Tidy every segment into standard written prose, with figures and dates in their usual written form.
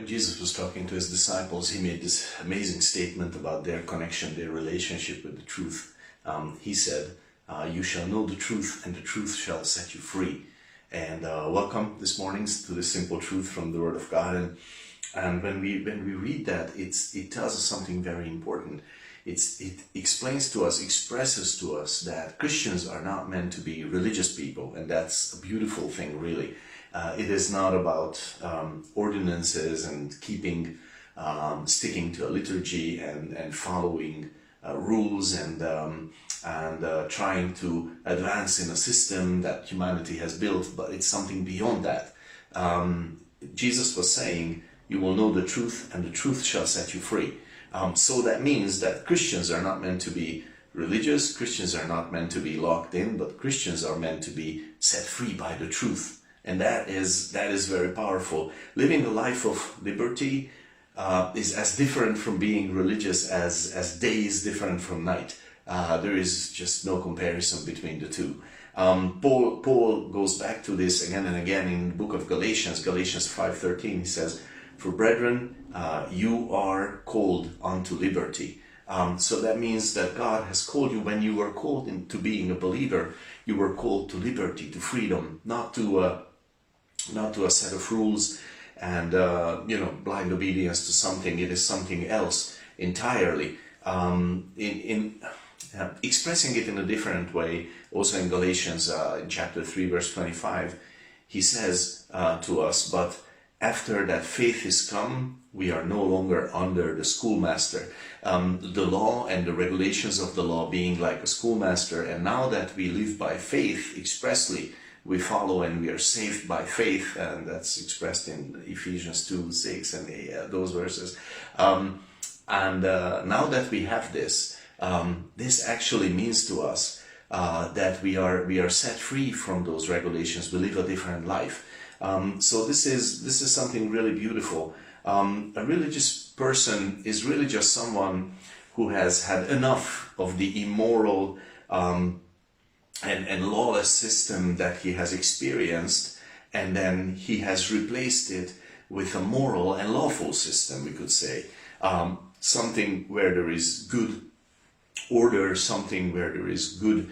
When Jesus was talking to his disciples, he made this amazing statement about their connection, their relationship with the truth. He said, you shall know the truth, and the truth shall set you free. And welcome this morning to the simple truth from the Word of God. And when we read that, it tells us something very important. It explains to us, expresses to us that Christians are not meant to be religious people, and that's a beautiful thing, really. It is not about ordinances and sticking to a liturgy and following rules and trying to advance in a system that humanity has built, but it's something beyond that. Jesus was saying, you will know the truth, and the truth shall set you free. So that means that Christians are not meant to be religious, Christians are not meant to be locked in, but Christians are meant to be set free by the truth. And that is very powerful. Living a life of liberty is as different from being religious as day is different from night. There is just no comparison between the two. Paul goes back to this again and again in the book of Galatians 5:13. He says, for brethren, you are called unto liberty. So that means that God has called you, when you were called into being a believer, you were called to liberty, to freedom, not to a set of rules and blind obedience to something. It is something else entirely. Expressing it in a different way, also in Galatians in chapter 3 verse 25, he says to us, but after that faith is come, we are no longer under the schoolmaster. The law and the regulations of the law being like a schoolmaster, and now that we live by faith expressly, we follow and we are saved by faith, and that's expressed in Ephesians 2:6 and those verses. Now that we have this, this actually means to us that we are set free from those regulations. We live a different life. So this is something really beautiful. A religious person is really just someone who has had enough of the immoral and lawless system that he has experienced, and then he has replaced it with a moral and lawful system, we could say. Something where there is good order, something where there is good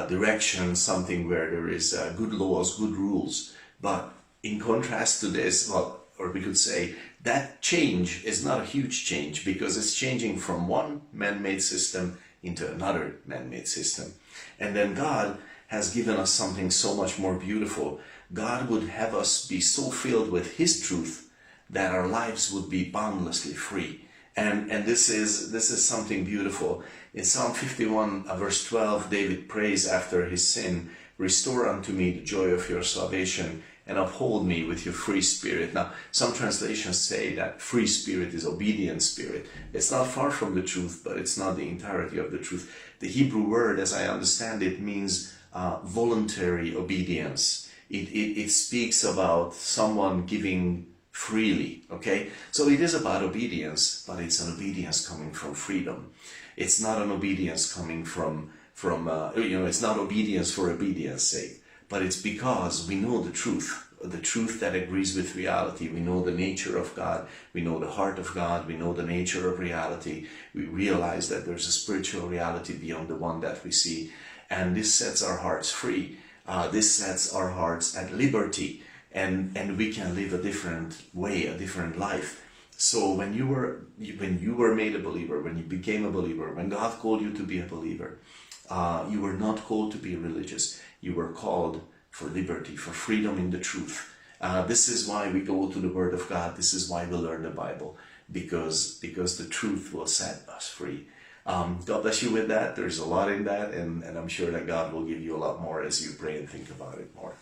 direction, something where there is good laws, good rules. But in contrast to this, or we could say, that change is not a huge change, because it's changing from one man-made system into another man-made system. And then God has given us something so much more beautiful. God would have us be so filled with His truth that our lives would be boundlessly free. And this is something beautiful. In Psalm 51 verse 12, David prays after his sin, restore unto me the joy of your salvation, and uphold me with your free spirit. Now, some translations say that free spirit is obedient spirit. It's not far from the truth, but it's not the entirety of the truth. The Hebrew word, as I understand it, means voluntary obedience. It speaks about someone giving freely, okay? So it is about obedience, but it's an obedience coming from freedom. It's not an obedience coming from it's not obedience for obedience sake. But it's because we know the truth that agrees with reality. We know the nature of God. We know the heart of God. We know the nature of reality. We realize that there's a spiritual reality beyond the one that we see. And this sets our hearts free. This sets our hearts at liberty. And we can live a different way, a different life. So when you were made a believer, when you became a believer, when God called you to be a believer, you were not called to be religious. You were called for liberty, for freedom in the truth. This is why we go to the Word of God. This is why we learn the Bible, because the truth will set us free. God bless you with that. There's a lot in that, and I'm sure that God will give you a lot more as you pray and think about it more.